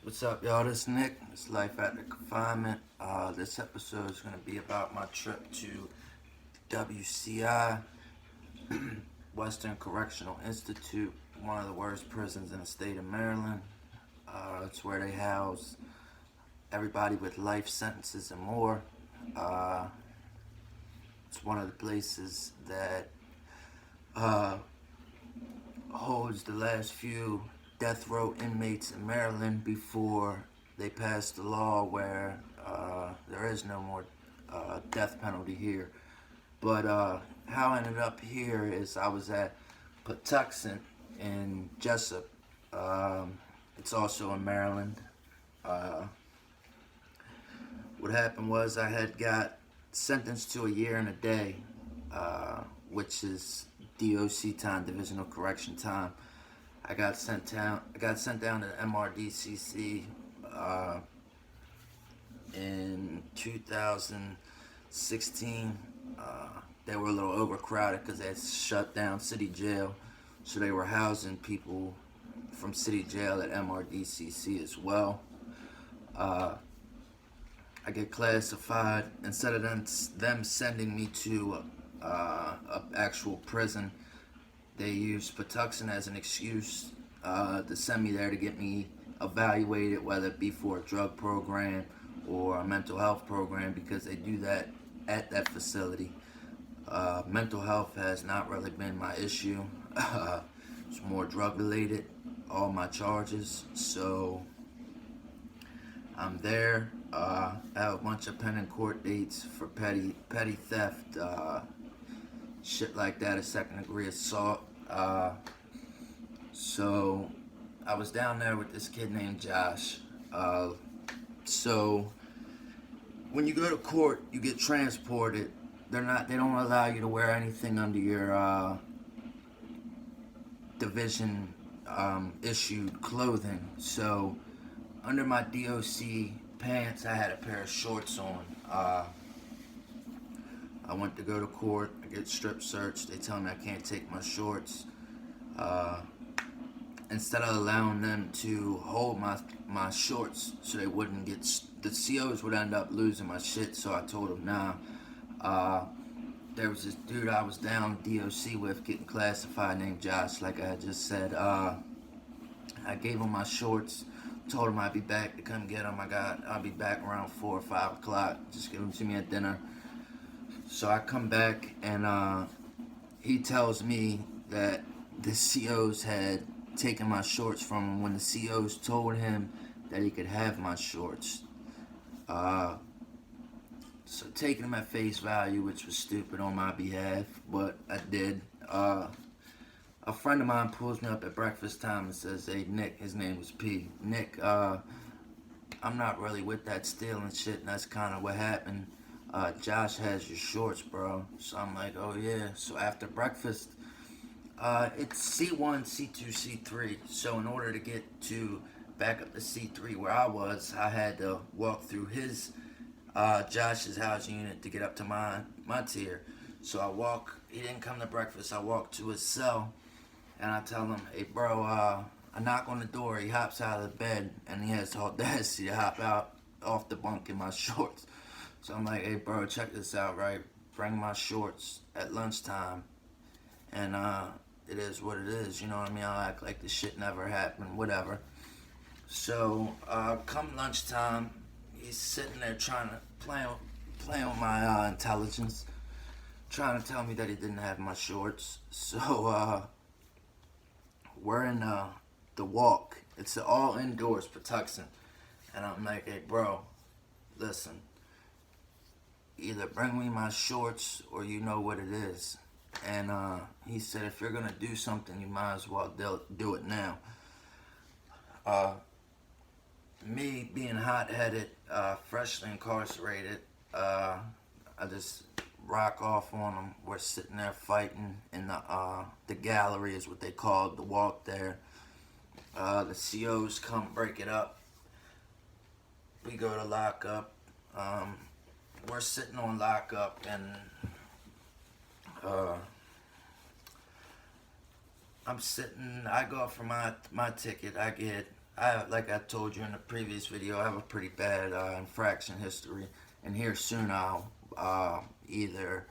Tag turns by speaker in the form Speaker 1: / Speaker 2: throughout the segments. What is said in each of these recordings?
Speaker 1: What's up, y'all? This is Nick. It's Life After Confinement. This episode is going to be about my trip to WCI, Western Correctional Institute, one of the worst prisons in the state of Maryland. It's where they house everybody with life sentences and more. It's one of the places that holds the last few death row inmates in Maryland before they passed the law where there is no more death penalty here. But how I ended up here is I was at Patuxent in Jessup. It's also in Maryland. What happened was I had got sentenced to a year and a day, which is DOC time, Divisional Correction time. I got sent down to MRDCC in 2016. They were a little overcrowded because they had shut down City Jail, so they were housing people from City Jail at MRDCC as well. I get classified. Instead of them sending me to an actual prison, they used Patuxent as an excuse to send me there to get me evaluated, whether it be for a drug program or a mental health program, because they do that at that facility. Mental health has not really been my issue. It's more drug related, all my charges. So I'm there. I have a bunch of pending court dates for petty theft, shit like that, a second degree assault. So I was down there with this kid named Josh. So when you go to court, you get transported. They don't allow you to wear anything under your division issued clothing. So under my DOC pants, I had a pair of shorts on. I went to go to court. I get strip searched. They tell me I can't take my shorts. Instead of allowing them to hold my shorts so they wouldn't get, the COs would end up losing my shit. So I told them, nah. There was this dude I was down DOC with getting classified named Josh, like I had just said. I gave him my shorts, told him I'd be back to come get them. I'll be back around 4 or 5 o'clock. Just give them to me at dinner. So I come back and he tells me that the COs had taken my shorts from him when the COs told him that he could have my shorts. So taking them at face value, which was stupid on my behalf, but I did. A friend of mine pulls me up at breakfast time and says, "Hey Nick," his name was P. "Nick, I'm not really with that stealing shit, and that's kind of what happened. Josh has your shorts, bro." So I'm like, "Oh yeah." So after breakfast, it's C1, C2, C3. So in order to get back up to C3 where I was, I had to walk through Josh's housing unit to get up to my tier. So he didn't come to breakfast. I walk to his cell and I tell him, "Hey bro, I knock on the door." He hops out of the bed and he has the audacity to hop out off the bunk in my shorts. So I'm like, "Hey bro, check this out, right? Bring my shorts at lunchtime." And it is what it is, you know what I mean? I'll act like this shit never happened, whatever. So come lunchtime, he's sitting there trying to play on my intelligence, trying to tell me that he didn't have my shorts. So we're in the walk. It's an all indoors Patuxent. And I'm like, "Hey bro, listen, either bring me my shorts or you know what it is." And he said, "If you're gonna do something, you might as well do it now." Me being hot-headed, freshly incarcerated, I just rock off on him. We're sitting there fighting in the gallery is what they call the walk there. The COs come break it up. We go to lockup. We're sitting on lockup and I'm sitting, I go for my ticket. I like I told you in the previous video, I have a pretty bad infraction history, and here soon I'll either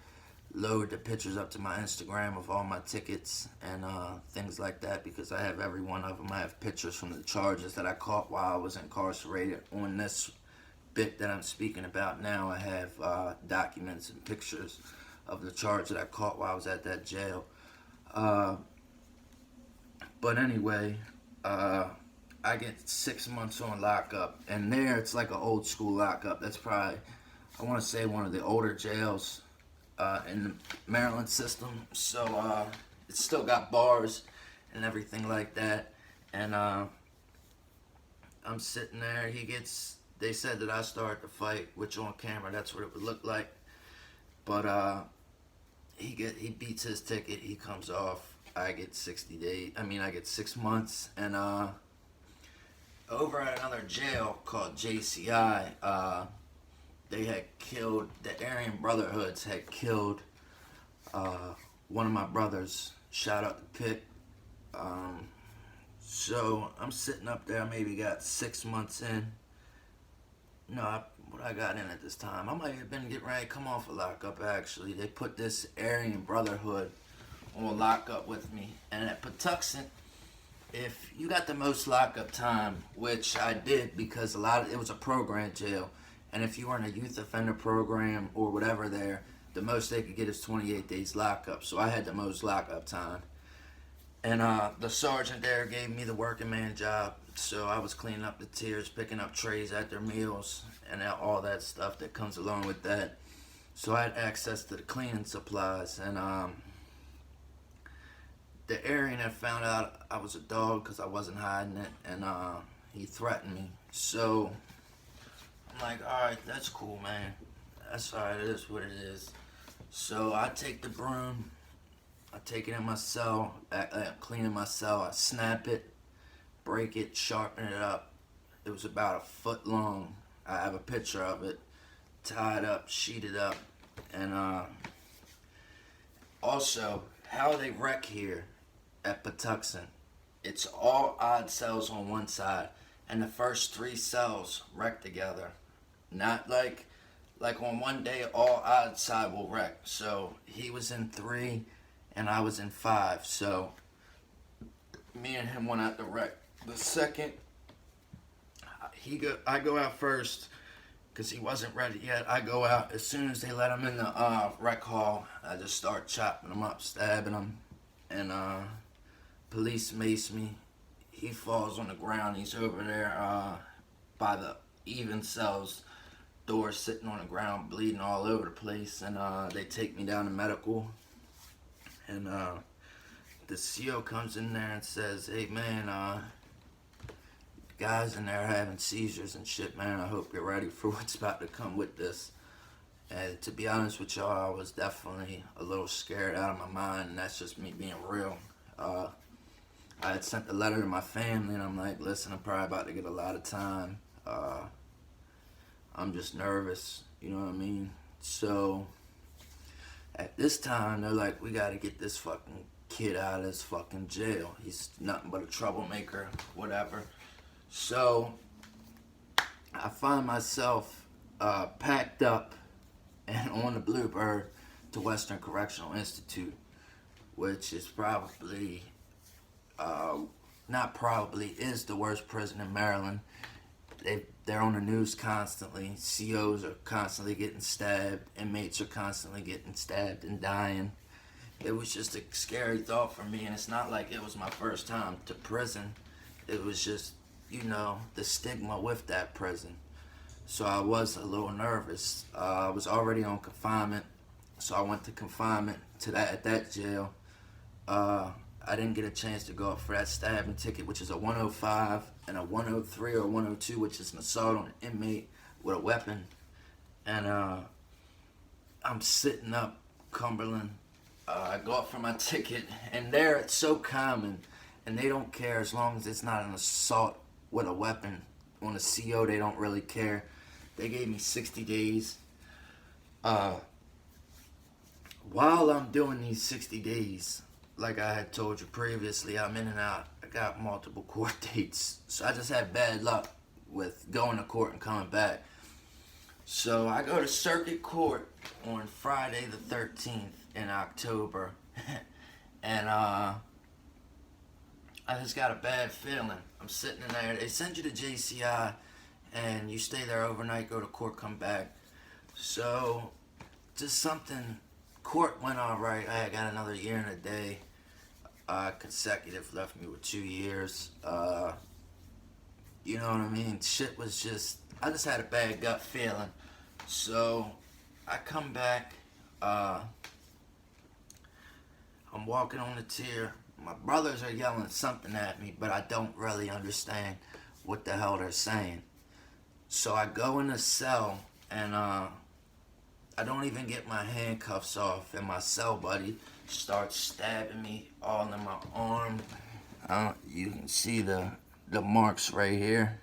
Speaker 1: load the pictures up to my Instagram of all my tickets and things like that, because I have every one of them. I have pictures from the charges that I caught while I was incarcerated. On this bit that I'm speaking about now, I have documents and pictures of the charge that I caught while I was at that jail. But anyway, I get 6 months on lockup, and there it's like an old school lockup. That's probably, I want to say, one of the older jails in the Maryland system. So it's still got bars and everything like that. And I'm sitting there. They said that I started the fight, which on camera that's what it would look like. But he beats his ticket. He comes off. I get 60 days. I get 6 months. And over at another jail called JCI, they had killed, the Aryan Brotherhoods had killed one of my brothers. Shout out to Pitt. So I'm sitting up there. I maybe got 6 months in. No, what I got in at this time, I might have been getting ready to come off a lockup, actually. They put this Aryan Brotherhood on lockup with me. And at Patuxent, if you got the most lockup time, which I did because it was a program jail, and if you were in a youth offender program or whatever there, the most they could get is 28 days lockup. So I had the most lockup time. And the sergeant there gave me the working man job. So I was cleaning up the tiers, picking up trays at their meals, and all that stuff that comes along with that. So I had access to the cleaning supplies. And the Aryan had found out I was a dog because I wasn't hiding it, and he threatened me. So I'm like, alright, that's cool, man. That's alright, it is what it is. So I take the broom, I take it in my cell, cleaning my cell, I snap it, break it, sharpen it up. It was about 1 foot long. I have a picture of it, tied up, sheeted up, and also, how they wreck here at Patuxent, it's all odd cells on one side, and the first 3 cells wreck together. Not like on one day, all odd side will wreck. So he was in 3, and I was in 5. So me and him went out to wreck. The second, I go out first because he wasn't ready yet. I go out as soon as they let him in the rec hall. I just start chopping him up, stabbing him, and police mace me. He falls on the ground. He's over there by the even cells door, sitting on the ground, bleeding all over the place. And they take me down to medical. And the CO comes in there and says, "Hey man, guys in there having seizures and shit, man. I hope you're ready for what's about to come with this." And to be honest with y'all, I was definitely a little scared out of my mind, and that's just me being real. I had sent a letter to my family, and I'm like, listen, I'm probably about to get a lot of time. I'm just nervous, you know what I mean? So at this time, they're like, we gotta get this fucking kid out of this fucking jail. He's nothing but a troublemaker, whatever. So I find myself packed up and on the Bluebird to Western Correctional Institute, which is probably, not probably, is the worst prison in Maryland. They're on the news constantly. COs are constantly getting stabbed. Inmates are constantly getting stabbed and dying. It was just a scary thought for me, and it's not like it was my first time to prison. It was just, the stigma with that prison. So I was a little nervous. I was already on confinement, so I went to confinement at that jail. I didn't get a chance to go up for that stabbing ticket, which is a 105, and a 103 or 102, which is an assault on an inmate with a weapon. And I'm sitting up Cumberland. I go up for my ticket, and there it's so common, and they don't care as long as it's not an assault with a weapon. On a CO, they don't really care. They gave me 60 days. While I'm doing these 60 days, like I had told you previously, I'm in and out. I got multiple court dates. So I just had bad luck with going to court and coming back. So I go to circuit court on Friday the 13th in October. And I just got a bad feeling. I'm sitting in there. They send you to JCI and you stay there overnight, go to court, come back. So just something, court went all right. I got another year and a day. Consecutive, left me with 2 years. You know what I mean? Shit was just, I just had a bad gut feeling. So I come back, I'm walking on the tier. My brothers are yelling something at me, but I don't really understand what the hell they're saying. So I go in the cell, and I don't even get my handcuffs off, and my cell buddy starts stabbing me all in my arm. You can see the marks right here.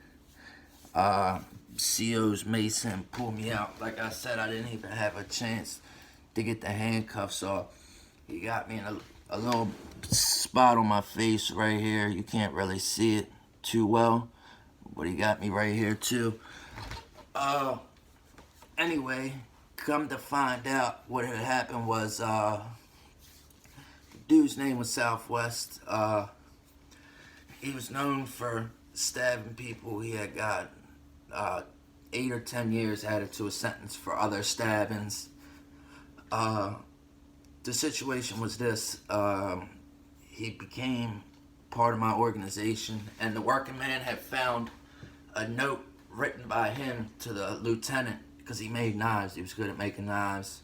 Speaker 1: CO's Mason pulled me out. Like I said, I didn't even have a chance to get the handcuffs off. He got me in a little spot on my face right here. You can't really see it too well, but he got me right here too. Anyway, come to find out, what had happened was, dude's name was Southwest. He was known for stabbing people. He had got 8 or 10 years added to a sentence for other stabbings. The situation was this. He became part of my organization, and the working man had found a note written by him to the lieutenant, because he made knives. He was good at making knives.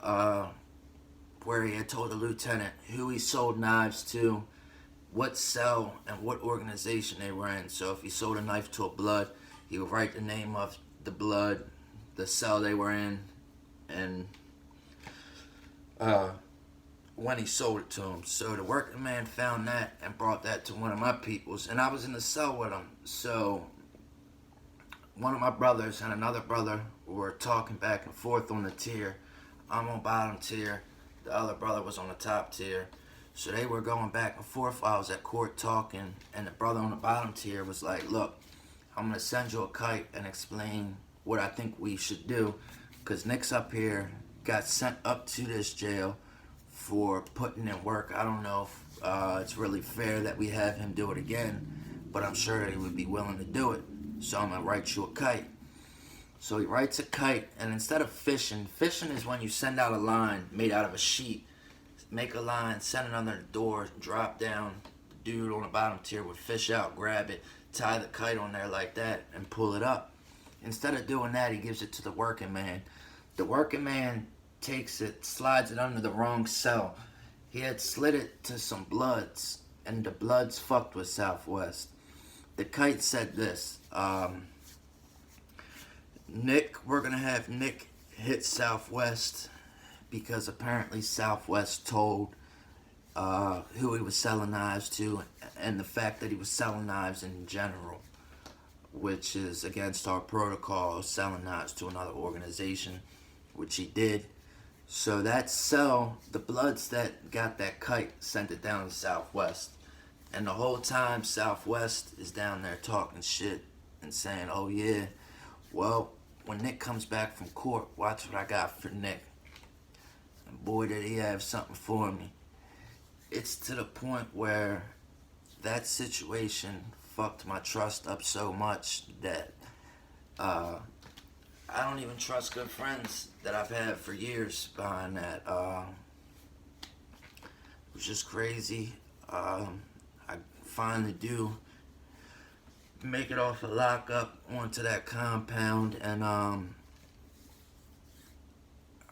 Speaker 1: Where he had told the lieutenant who he sold knives to, what cell and what organization they were in. So if he sold a knife to a blood, he would write the name of the blood, the cell they were in, and when he sold it to him. So the working man found that and brought that to one of my peoples, and I was in the cell with him. So one of my brothers and another brother were talking back and forth on the tier. I'm on bottom tier. The other brother was on the top tier. So they were going back and forth while I was at court talking, and the brother on the bottom tier was like, look, I'm going to send you a kite and explain what I think we should do, because Nick's up here got sent up to this jail for putting in work. I don't know if it's really fair that we have him do it again, but I'm sure he would be willing to do it. So I'm going to write you a kite. So he writes a kite, and instead of fishing is when you send out a line made out of a sheet. Make a line, send it under the door, drop down. The dude on the bottom tier would fish out, grab it, tie the kite on there like that, and pull it up. Instead of doing that, he gives it to the working man. The working man takes it, slides it under the wrong cell. He had slid it to some bloods, and the bloods fucked with Southwest. The kite said this, Nick, we're going to have Nick hit Southwest, because apparently Southwest told who he was selling knives to, and the fact that he was selling knives in general, which is against our protocol of selling knives to another organization, which he did. So that cell, the bloods that got that kite, sent it down to Southwest. And the whole time Southwest is down there talking shit and saying, oh yeah, well, when Nick comes back from court, watch what I got for Nick. And boy, did he have something for me. It's to the point where that situation fucked my trust up so much that I don't even trust good friends that I've had for years behind that. It was just crazy. I finally do make it off a lockup onto that compound, and I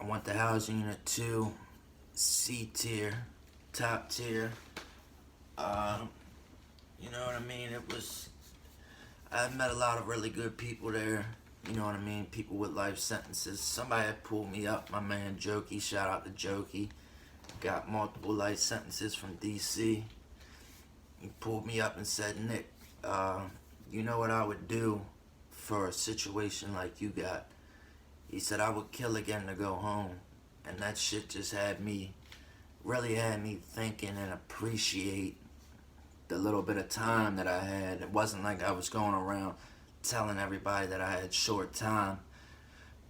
Speaker 1: went to housing unit 2, C tier, top tier. You know what I mean? I met a lot of really good people there. You know what I mean? People with life sentences. Somebody had pulled me up, my man Jokey, shout out to Jokey. Got multiple life sentences from DC. He pulled me up and said, Nick, you know what I would do for a situation like you got? He said, I would kill again to go home. And that shit just really had me thinking and appreciate the little bit of time that I had. It wasn't like I was going around telling everybody that I had short time,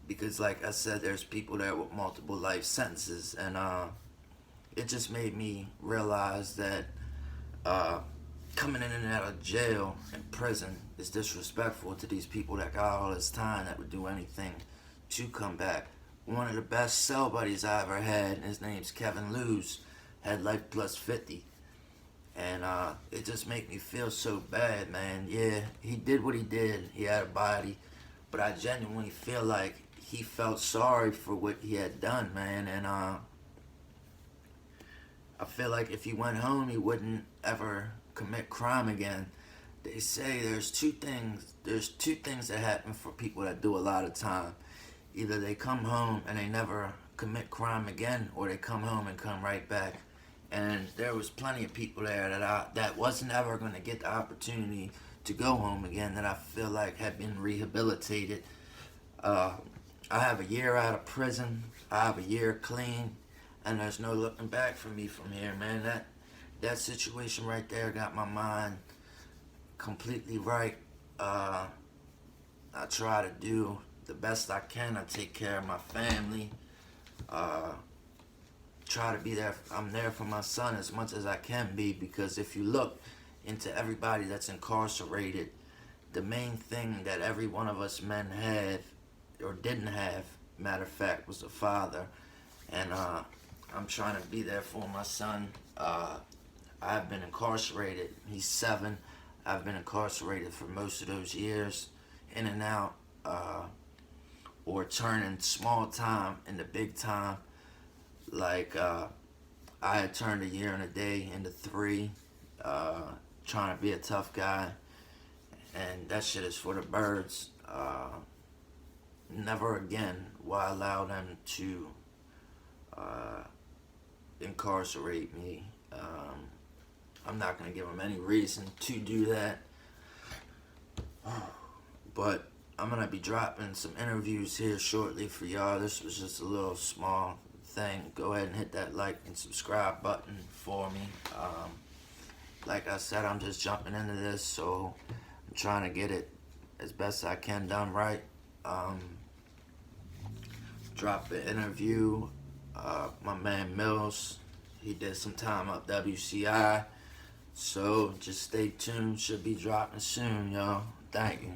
Speaker 1: because like I said, there's people there with multiple life sentences, and it just made me realize that coming in and out of jail and prison is disrespectful to these people that got all this time, that would do anything to come back. One of the best cell buddies I ever had, his name's Kevin Lewis, had life plus 50. And it just made me feel so bad, man. Yeah, he did what he did. He had a body. But I genuinely feel like he felt sorry for what he had done, man. And I feel like if he went home, he wouldn't ever commit crime again. They say there's two things that happen for people that do a lot of time. Either they come home and they never commit crime again, or they come home and come right back. And there was plenty of people there that wasn't ever going to get the opportunity to go home again, that I feel like had been rehabilitated. I have a year out of prison. I have a year clean, and there's no looking back for me from here, man. That situation right there got my mind completely right. I try to do the best I can. I take care of my family. Try to be there. I'm there for my son as much as I can be, because if you look into everybody that's incarcerated, the main thing that every one of us men had or didn't have, matter of fact, was a father. And I'm trying to be there for my son. I've been incarcerated. He's 7. I've been incarcerated for most of those years, in and out, or turning small time into big time. Like, I had turned a year and a day into 3, trying to be a tough guy, and that shit is for the birds. Never again will I allow them to incarcerate me. I'm not going to give them any reason to do that. But I'm going to be dropping some interviews here shortly for y'all. This was just a little small thing. Go ahead and hit that like and subscribe button for me. Like I said, I'm just jumping into this, so I'm trying to get it as best I can done right. Drop the interview. My man Mills, he did some time up WCI. So just stay tuned. Should be dropping soon, y'all. Thank you.